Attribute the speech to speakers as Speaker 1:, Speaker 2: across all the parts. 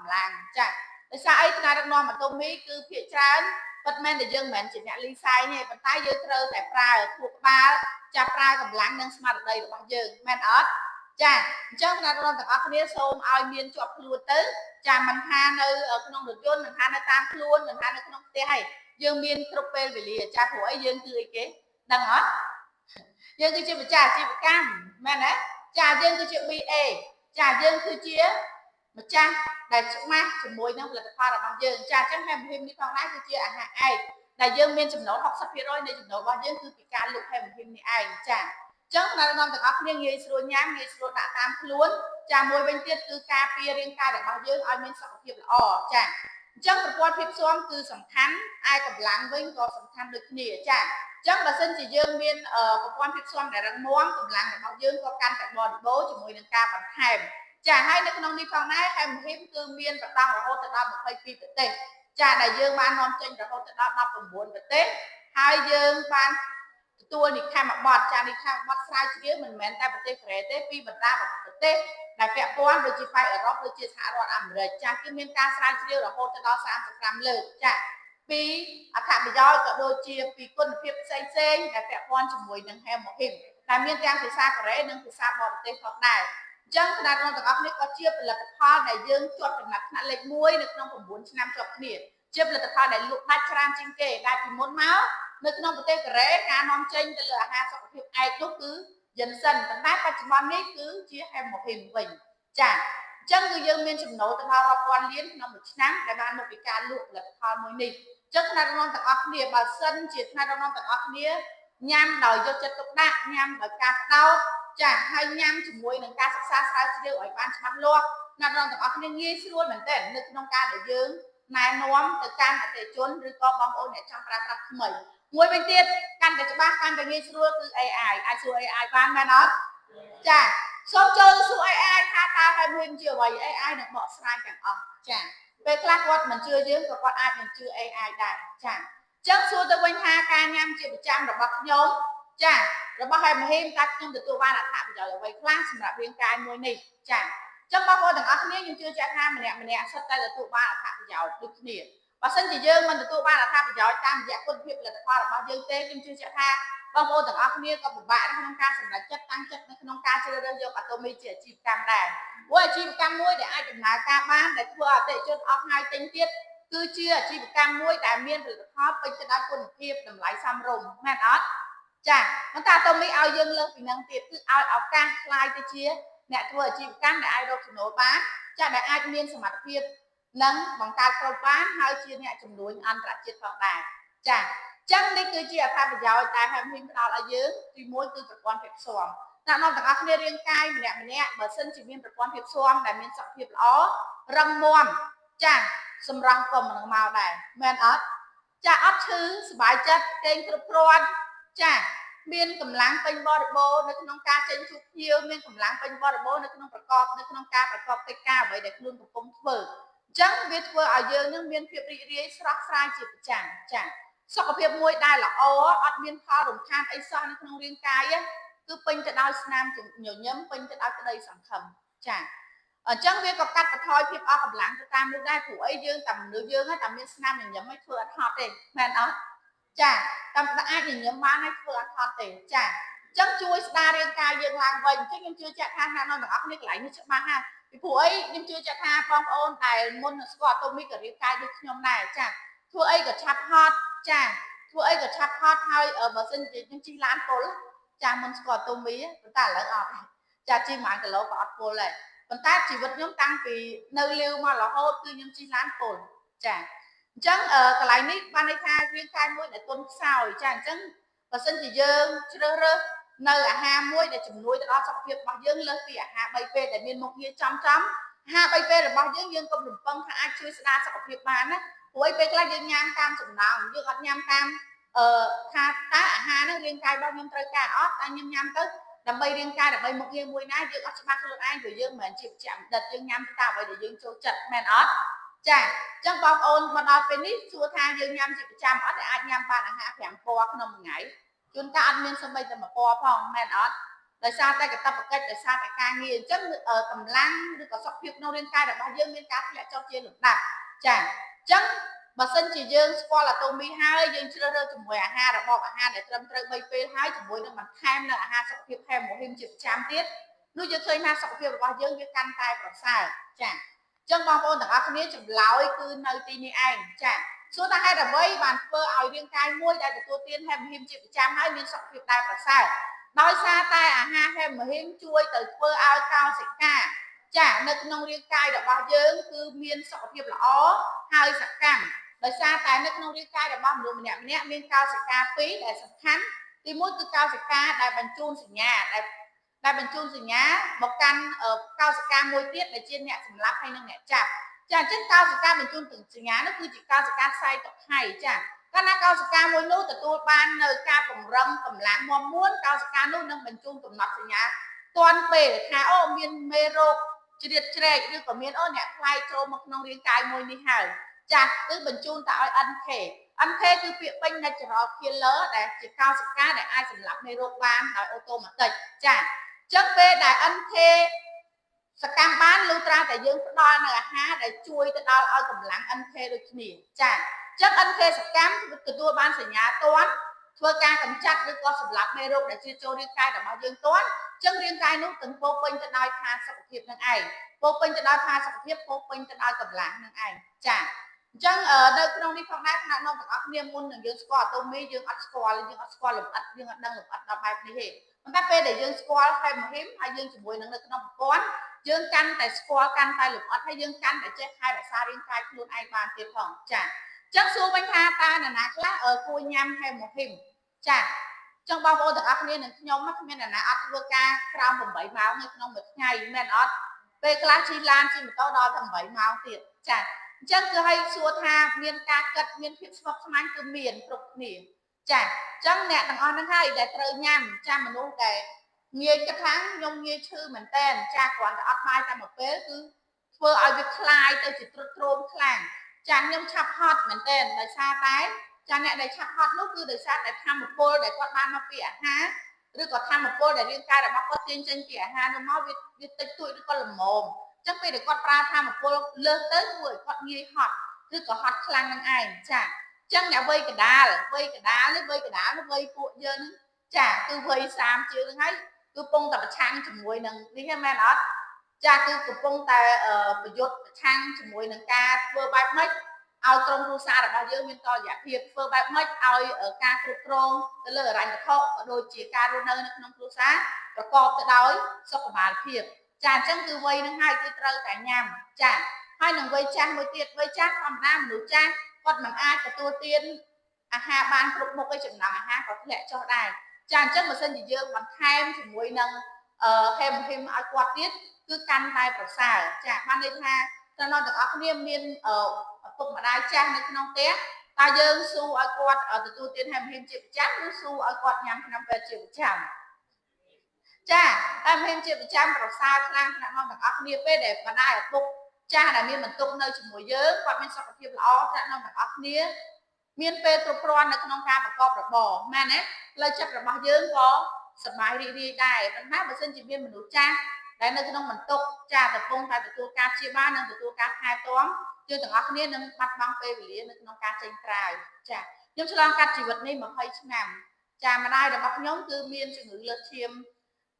Speaker 1: កម្លាំងចាដោយសារអីថ្នាក់ដឹកនាំអាតូមីគឺភាគច្រើនពិតមែនតែយើងមិនមែនជាអ្នកលីសែងទេប៉ុន្តែយើងត្រូវតែប្រើខួរក្បាលចាប្រើកម្លាំងនិងស្មារតីរបស់យើងមែនអត់ចាអញ្ចឹងថ្នាក់ដឹកនាំទាំងអស់គ្នាសូមឲ្យមានជាប់ខ្លួនទៅចាមិនថានៅក្នុងរថយន្តមិនថានៅតាមខ្លួនមិនថានៅក្នុងផ្ទះឯងយើងមានគ្រប់ពេលវេលាចាព្រោះអីយើងគឺអីគេដឹងអត់យើងគឺជាម្ចាស់អាជីវកម្មមែនទេចាយើងគឺជា BA ចាយើងគឺជាម្ចាស់ដែលច្បាស់ជាមួយនឹងផលិតផលរបស់យើងចាអញ្ចឹងហេមហ៊ីមនេះផងដែរគឺជាអាហារឯកដែលយើងមានចំណូល 60% នៃចំណូលរបស់យើងគឺពីការលក់ហេមហ៊ីមនេះឯងចាអញ្ចឹងបងប្អូនទាំងអស់គ្នាងាយស្រួលញ៉ាំងាយស្រួលដាក់តាមខ្លួនចាមួយវិញទៀតគឺការពាររាងកាយរបស់យើងឲ្យមានសុខភាពល្អចាអញ្ចឹងប្រព័ន្ធភាពស៊ាំគឺសំខាន់ឯកម្លាំងវិញក៏សំខាន់ដូចគ្នាចាអញ្ចឹងបើសិនជាយើងមានប្រព័ន្ធភាពស៊ាំដែលរឹងមាំកម្លាំងរបស់យើងក៏កាន់តែបរិបូរណ៍ជាមួយនឹងការបន្ថែមចាហើយនៅក្នុងនេះផងដែរហេមហ៊ីមគឺមានប្រដងរហូតដល់22ប្រទេសចាដែលយើងបាននាំចេញរហូតដល់19ប្រទេសហើយយើងបានទទួលនិកាមបតចានិកាមបតស្រាវជ្រាវមិនមែនតែប្រទេសកូរ៉េទេពីបណ្ដាប្រទេសដែលពាក់ព័ន្ធដូចជាប៉ែអឺរ៉ុបដូចជាសហរដ្ឋអាមេរិកចាគឺមានការស្រាវជ្រាវរហូតដល់35លើកចាពីអត្ថប្រយោជន៍ក៏ដូចជាពីគុណភាពផ្សេងៗដែលពាក់ព័ន្ធជាមួយនឹងហេមហ៊ីមដែលមានទាំងភាសាកូរ៉េនិងភាសាបរទេសផងដែរអញ្ចឹងគណៈរដ្ឋទាំងអស់នេះក៏ជាផលិតផលដែលយើងជាប់ចំណាត់ថ្នាក់លេខ1នៅក្នុង9ឆ្នាំជាប់គ្នាជាផលិតផលដែលលក់ដាច់ច្រើនជាងគេដែលពីមុនមកនៅក្នុងប្រទេសកូរ៉េការនាំចេញទៅលើអាហារសុខភាពឯកនោះគឺយិនសិនប៉ុន្តែបច្ចុប្បន្ននេះគឺជាហេមហ៊ីមវិញចាអញ្ចឹងគឺយើងមានចំណូលទៅដល់រាប់ពាន់លានក្នុងមួយឆ្នាំដែលបានមកពីការលក់ផលិតផលមួយនេះអញ្ចឹងគណៈរដ្ឋទាំងអស់គ្នាបើសិនជាគណៈរដ្ឋទាំងអស់គ្នាញ៉ាំដោយយកចិត្តទុកដាក់ញ៉ាំដោយការផ្ដោតចាហើយញ៉ាំជាមួយនឹងការសិក្សាស្រាវជ្រាវឲ្យបានច្បាស់លាស់អ្នកនរទាំងអស់គ្នាងាយស្រួលមែនទែននៅក្នុងការដែលយើងណែនាំទៅកាន់អតិថិជនឬក៏បងប្អូនអ្នកចង់ប្រើប្រាស់ថ្មីមួយវិញទៀតកាន់តែច្បាស់កាន់តែងាយស្រួលគឺ AI អាចសួរ AI បានមែនអត់ចាសូមចូលសួរ AI ថាតើហើយមានជាអ្វី AI នឹងបកស្រាយទាំងអស់ចាពេលខ្លះគាត់មិនជឿយើងក៏គាត់អាចនឹងជឿ AI ដែរចាអញ្ចឹងសួរទៅវិញថាការញ៉ាំជាប្រចាំរបស់ខ្ញុំចារបស់ហេមហ៊ីមតើខ្ញុំទទួលបានអត្ថប្រយោជន៍អ្វីខ្លះសម្រាប់រាងកាយមួយនេះចាអញ្ចឹងបងប្អូនទាំងអស់គ្នាខ្ញុំជឿជាក់ថាម្នាក់សុទ្ធតែទទួលបានអត្ថប្រយោជន៍ដូចគ្នាបើសិនជាយើងមិនទទួលបានអត្ថប្រយោជន៍តាមរយៈគុណភាពផលិតផលរបស់យើងទេខ្ញុំជឿជាក់ថាបងប្អូនទាំងអស់គ្នាក៏ពិបាកក្នុងការសម្រេចចិត្តតាំងចិត្តនៅក្នុងការជ្រើសរើសយកអាតូមីជាអាជីវកម្មដែរព្រោះអាជីវកម្មមួយដែលអាចដំណើរការបានដែលធ្វើឲ្យអតិថិជនអស់ហើយទិញទៀតគឺជាអាជីវកម្មមួយដែលមានផលិតផលពេញទៅដោយគុណភាពតម្លៃសមរម្យមែនអត់ចាប៉ុន្តែអាតូមីឲ្យយើងលើសពីនឹងទៀតគឺឲ្យឱកាសខ្លាយទៅជាអ្នកធ្វើអាជីវកម្មដែលអាចរកចំណូលបានចាដែលអាចមានសមត្ថភាពនិងបង្កើតក្រុមបានហើយជាអ្នកជំនួញអន្តរជាតិផងដែរចាចឹងនេះគឺជាអត្ថប្រយោជន៍ដែលហេមហ៊ីមផ្ដល់ឲ្យយើងទី1គឺប្រព័ន្ធភាពស៊ាំអ្នកនាំទាំងអស់គ្នារាងកាយម្នាក់បើសិនជាមានប្រព័ន្ធភាពស៊ាំដែលមានសុខភាពល្អរឹងមាំចាសម្រស់ក៏មិនមកដែរមែនអត់ចាអត់ឈឺសុបាយចិត្តគេងគ្រប់គ្រាន់ចាមានកម្លាំងពេញបរិបូរណ៍នៅក្នុងការចេញជួបភ្ញៀវមានកម្លាំងពេញបរិបូរណ៍នៅក្នុងការប្រកបកិច្ចការអ្វីដែលខ្លួនកំពុងធ្វើអញ្ចឹងវាធ្វើឲ្យយើងនឹងមានភាពរីករាយស្រស់ស្រាយជាប្រចាំចាសុខភាពមួយដែលល្អអត់មានផលរំខានអីសោះនៅក្នុងរាងកាយគឺពេញទៅដោយស្នាមញញឹមពេញទៅដោយក្តីសង្ឃឹមចាអញ្ចឹងវាក៏កាត់បន្ថយភាពអស់កម្លាំងទៅតាមនោះដែរព្រោះអីយើងតែមនុស្សយើងតែមានស្នាមញញឹមឲ្យធ្វើអត់ហត់ទេមែនអត់ចាតាមតែអាចញញឹមបានឲ្យធ្វើអត់ហត់ទេចាអញ្ចឹងជួយស្ដាររាងកាយយើងឡើងវិញអញ្ចឹងខ្ញុំជឿជាក់ថាអ្នកនរទាំងអស់គ្នាកន្លែងនេះច្បាស់ណាស់ពីព្រោះអីខ្ញុំជឿជាក់ថាបងប្អូនដែលមុនស្គាល់អាតូមីក៏រាងកាយដូចខ្ញុំដែរចាធ្វើអីក៏ឆាប់ហត់ចាធ្វើអីក៏ឆាប់ហត់ហើយបើសិនជាខ្ញុំជិះឡានពុលចាមុនស្គាល់អាតូមីប៉ុន្តែឥឡូវអត់ចាជិះ1គីឡូក៏អត់ពុលដែរប៉ុន្តែជីវិតខ្ញុំតាំងពីនៅលាវមករហូតគឺខ្ញុំជិះឡានពុលចាអញ្ចឹងកន្លែងនេះបានន័យថារាងកាយមួយដែលទន់ខ្សោយចាអញ្ចឹងបើសិនជាយើងជ្រើសរើសនៅអាហារមួយដែលជំនួយទៅដល់សុខភាពរបស់យើងលើសពីអាហារ3ពេលដែលមានមុខងារចំអាហារ3ពេលរបស់យើងកុំរំពឹងថាអាចជួយស្ដារសុខភាពបានណាព្រោះឯពេលខ្លះយើងញ៉ាំតាមចំណង់យើងអត់ញ៉ាំតាមថាតើអាហារហ្នឹងរាងកាយរបស់ខ្ញុំត្រូវការអត់តែខ្ញុំញ៉ាំទៅដើម្បីរាងកាយដើម្បីមុខងារមួយណាយើងអត់ច្បាស់ខ្លួនឯងព្រោះយើងមិនមែនជាវិជ្ជាបណ្ឌិតយើងញ៉ាំតាមអ្វីដែលយើងចូលចិត្តមែនអត់ចាអញ្ចឹងបងប្អូនមកដល់ពេលនេះសួរថាយើងញ៉ាំជាប្រចាំអត់អាចញ៉ាំបានអាហារ5ពណ៌ក្នុងមួយថ្ងៃជួនកាលអត់មានសូម្បីតែ1ពណ៌ផងមែនអត់ ដោយសារតែកាតព្វកិច្ចដោយសារតែការងារអញ្ចឹងកម្លាំងឬក៏សុខភាពក្នុងរាងកាយរបស់យើងមានការធ្លាក់ចុះជាលំដាប់ចាអញ្ចឹងបើសិនជាយើងស្គាល់អាតូមីហើយយើងជ្រើសរើសជាមួយអាហាររបបអាហារដែលត្រឹមត្រូវ3ពេលហើយជាមួយនឹងបន្ថែមនៅអាហារសុខភាពហេម៉ូហ៊ីមជាប្រចាំទៀតនោះយើងឃើញថាសុខភាពរបស់យើងវាកាន់តែប្រសើរចាអញ្ចឹងបងប្អូនទាំងអស់គ្នាចម្លើយគឺនៅទីនេះឯងចាសួរថាហេតុអ្វីបានធ្វើឲ្យរាងកាយមួយដែលទទួលទានហេម៉ូហ៊ីមជាប្រចាំហើយមានសុខភាពដែលប្រសើរដោយសារតែអាហារហេម៉ូហ៊ីមជួយទៅធ្វើឲ្យកោសិកាចានៅក្នុងរាងកាយរបស់យើងគឺមានសុខភាពល្អហើយសកម្មដោយសារតែនៅក្នុងរាងកាយរបស់មនុស្សម្នាក់មានកោសិកា2ដែលសំខាន់ទី1គឺកោសិកាដែលបញ្ជូនសញ្ញាដែលបញ្ជូនសញ្ញាមកកាន់កោសិកាមួយទៀតដែលជាអ្នកសម្លាប់ហើយនិងអ្នកចាប់ចាអញ្ចឹងកោសិកាបញ្ជូនទៅសញ្ញានោះគឺជាកោសិកាផ្សាយតុខៃចាកាលណាកោសិកាមួយនោះទទួលបាននៅការពង្រឹងកម្លាំងមាំមួនកោសិកានោះនឹងបញ្ជូនកំណត់សញ្ញាទាន់ពេលថាអូមានមេរោគជ្រៀតជ្រែកឬក៏មានអ្នកខ្លាយចូលមកក្នុងរាងកាយមួយនេះហើយចាគឺបញ្ជូនទៅឲ្យ NK គឺពាក្យពេញ natural killer ដែលជាកោសិកាដែលអាចសម្លាប់មេរោគបានដោយអូតូម៉ាទិកចាអញ្ចឹងពេលដែល NK សកម្មបានលុះត្រាតែយើងផ្ដល់នៅអាហារដែលជួយទៅដល់ឲ្យកម្លាំង NK ដូចគ្នាចាអញ្ចឹង NK សកម្មទទួលបានសញ្ញាទាន់ធ្វើការកម្ចាត់ឬក៏សម្លាប់មេរោគដែលជាចូលរាងកាយរបស់យើងទាន់អញ្ចឹងរាងកាយនោះទាំងពោពេញទៅដោយផាសុខភាពនឹងឯងពោពេញទៅដោយផាសុខភាពពោពេញទៅដោយកម្លាំងនឹងឯងចាអញ្ចឹងនៅក្នុងនេះផងដែរថ្នាក់នាំទាំងអស់គ្នាមុននឹងយើងស្គាល់អាតូមីយើងអត់ស្គាល់លម្អិតយើងអត់ដឹងលម្អិតដល់បែបនេះទេប៉ុន្តែពេលដែលយើងស្គាល់ហេម៉ូហ៊ីមហើយយើងជាមួយនឹងនៅក្នុងប្រព័ន្ធយើងកាន់តែស្គាល់កាន់តែលម្អិតហើយយើងកាន់តែចេះថែរក្សារាងកាយខ្លួនឯងបានទៀតផងចាអញ្ចឹងសួរវិញថាតើនរណាខ្លះគួរញ៉ាំហេម៉ូហ៊ីមចាចឹងបងប្អូនទាំងអស់គ្នានឹងខ្ញុំគ្មានអ្នកណាអត់ធ្វើការក្រោម8ម៉ោងនៅក្នុងមួយថ្ងៃមែនអត់ពេលខ្លះជិះឡានជិះម៉ូតូដល់តែ8ម៉ោងទៀតចាអញ្ចឹងគឺឲ្យសួរថាមានការគិតមានភាពស្មុគស្មាញគឺមានគ្រប់គ្នាចាអញ្ចឹងអ្នកទាំងអស់ហ្នឹងហើយដែលត្រូវញ៉ាំចាមនុស្សដែលងាយគិតថាខ្ញុំងាយឈឺមែនតើចាគ្រាន់តែអត់បាយតែមួយពេលគឺធ្វើឲ្យវាคลายទៅជាទ្រុឌទ្រោមខ្លាំងចាខ្ញុំឆាប់ហត់មែនតើដោយសារតែចាអ្នកដែលឆាប់ហត់នោះគឺដោយសារតែធម្មពលដែលគាត់បានមកពីអាហារឬក៏ធម្មពលដែលរាងកាយរបស់គាត់ទាញចេញពីអាហារនោះមកវាតិចតួចឬក៏ល្មមចឹងពេលដែលគាត់ប្រើធម្មពលលើសទៅធ្វើឲ្យគាត់ងាយហត់ឬក៏ហត់ខ្លាំងនឹងឯងចាចឹងអ្នកវ័យកដាលនេះវ័យពួកយើងហ្នឹងចាគឺវ័យ30ជាងហ្នឹងហើយគឺកំពុងតែប្រឆាំងជាមួយនឹងនេះហ្នឹងមែនអត់ចាគឺកំពុងតែប្រយុទ្ធប្រឆាំងជាមួយនឹងការធ្វើបែបម៉េចឲ្យក្រុមគ្រួសាររបស់យើងមានតុល្យភាពធ្វើបែបម៉េចឲ្យការគ្រប់គ្រងទៅលើហិរញ្ញវត្ថុក៏ដូចជាការរស់នៅក្នុងគ្រួសារប្រកបទៅដោយសុខភាពចាអញ្ចឹងគឺវ័យនឹងហើយគឺត្រូវតែញ៉ាំចាហើយនឹងវ័យចាស់មួយទៀតវ័យចាស់ធម្មតាមនុស្សចាស់គាត់មិនអាចទទួលទានអាហារបានគ្រប់មុខទេចំណង់អាហារក៏ធ្លាក់ចុះដែរចាអញ្ចឹងបើសិនជាយើងបន្ថែមជាមួយនឹងហេម៉ូហ៊ីមឲ្យគាត់ទៀតគឺកាន់តែប្រសើរចាបានន័យថាទាំងអស់គ្នាមានឪពុកម្ដាយចាស់នៅក្នុងផ្ទះតើយើងស៊ូឲ្យគាត់ទទួលទានហេម៉ូហ៊ីមជាប្រចាំឬស៊ូឲ្យគាត់ញ៉ាំថ្នាំពេទ្យជាប្រចាំចាតែមានជាប្រចាំប្រសើរខ្លាំងថ្នាក់នាំទាំងអស់គ្នាពេលដែលបណ្ដាឪពុកចាស់ដែលមានបន្ទុកនៅជាមួយយើងគាត់មានសុខភាពល្អថ្នាក់នាំទាំងអស់គ្នាមានពេលគ្រប់គ្រាន់នៅក្នុងការប្រកបរបរមែនទេផ្លូវចិត្តរបស់យើងក៏សប្បាយរីករាយដែរប៉ុន្តែបើសិនជាមានមនុស្សចាស់ដែលនៅក្នុងបន្ទុកចាកំពុងតែទទួលការព្យាបាលនិងទទួលការថែទាំយើងទាំងអស់គ្នានឹងបាត់បង់ពេលវេលានៅក្នុងការចេញក្រៅចាខ្ញុំឆ្លងកាត់ជីវិតនេះ20ឆ្នាំចាម្ដាយរបស់ខ្ញុំគឺមានជំងឺលើសឈាម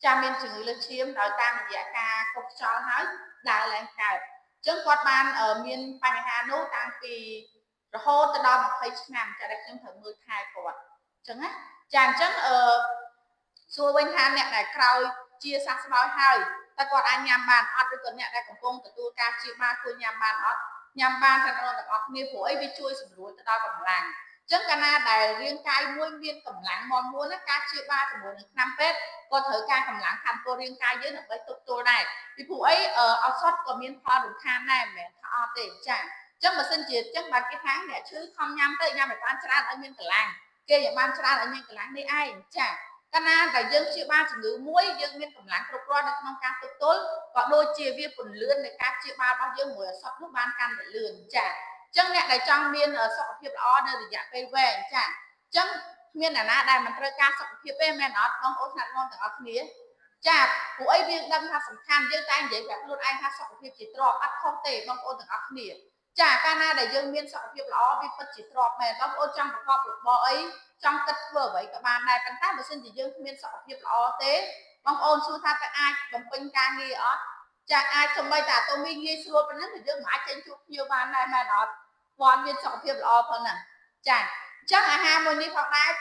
Speaker 1: ចាមានជំងឺលើសឈាមដោយតាមរយៈការកុកខ្យល់ហើយដើរឡើងកើតអញ្ចឹងគាត់បានមានបញ្ហានោះតាំងពីរហូតទៅដល់20ឆ្នាំចាដែលខ្ញុំត្រូវមើលថែគាត់អញ្ចឹងណាចាអញ្ចឹងសួរវិញថាអ្នកដែលក្រោយជាសះស្បើយហើយតើគាត់អាចញ៉ាំបានអត់ឬក៏អ្នកដែលកំពុងទទួលការព្យាបាលគួរញ៉ាំបានអត់ញ៉ាំបានទាំងអស់គ្នាព្រោះអីវាជួយសម្រួលទៅដល់កម្លាំងអញ្ចឹងកាលណាដែលរាងកាយមួយមានកម្លាំងមាំមួនណាការព្យាបាលជាមួយនឹងថ្នាំពេទ្យក៏ត្រូវការកម្លាំងខាងពលរាងកាយយើងដើម្បីទប់ទល់ដែរពីព្រោះអីឱសថក៏មានផលរំខានដែរមិនមែនថាអត់ទេចាអញ្ចឹងបើសិនជាអញ្ចឹងបាទគេថាអ្នកឈឺខំញ៉ាំទៅញ៉ាំឲ្យបានច្រើនឲ្យមានកម្លាំងគេឲ្យបានច្រើនឲ្យមានកម្លាំងនេះឯងចាកាលណាដែលយើងព្យាបាលជំងឺមួយយើងមានកម្លាំងគ្រប់គ្រាន់នៅក្នុងការទប់ទល់ក៏ដូចជាវាពន្លឿននៃការព្យាបាលរបស់យើងមួយឱសថនោះបានកាន់តែលឿនចាអញ្ចឹងអ្នកដែលចង់មានសុខភាពល្អនៅរយៈពេលវែងចាអញ្ចឹងគ្មានអ្នកណាដែលមិនត្រូវការសុខភាពទេមែនអត់បងប្អូនថ្នាក់នាំទាំងអស់គ្នា ចាពួកអីយើងដឹងថាសំខាន់យើងតែនិយាយប្រាប់ខ្លួនឯងថាសុខភាពជាទ្រព្យអត់ខុសទេបងប្អូនទាំងអស់គ្នាចាកាលណាដែលយើងមានសុខភាពល្អវាពិតជាទ្រព្យមែនបងប្អូនចង់ប្រកបរបរអីចង់គិតធ្វើអ្វីក៏បានដែរប៉ុន្តែបើសិនជាយើងគ្មានសុខភាពល្អទេបងប្អូនសួរថាតើអាចបំពេញការងារអត់ចាអាចសម្បីតែអាតូមីងាយស្រួលប៉ុណ្ណឹងតែយើងមិនអាចចេញជួបភ្ញៀវបានដែរមែនអត់គាត់មានសុខភាពល្អប៉ុណ្ណឹងចាអញ្ចឹងអាហារមួយនេះផងដែរ